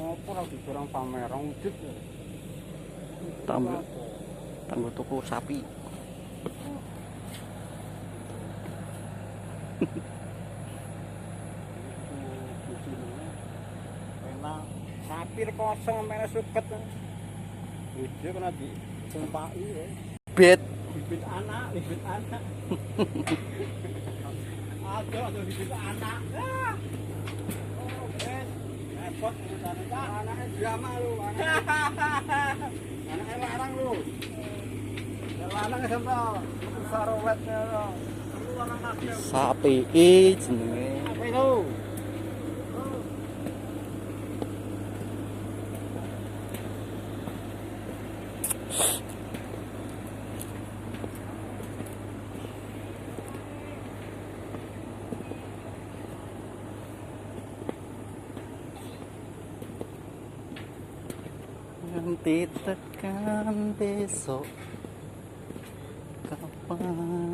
Ngopo ora dikurang pameran wujud. Tambah tanggo tuku sapi. Enak. Sapi kosong mere suket. Wujud kena ditumpaki ya. Bet. Bibit anak, bibit anak. Aduh, bibit anak. Ah. Oh, ben. Repot anaknya drama lu, anaknya larang lu. Ya larang sampai sarowetnya lu. Lu larang kaki. Sapi jenenge. Apa itu? Nanti tekan besok kapan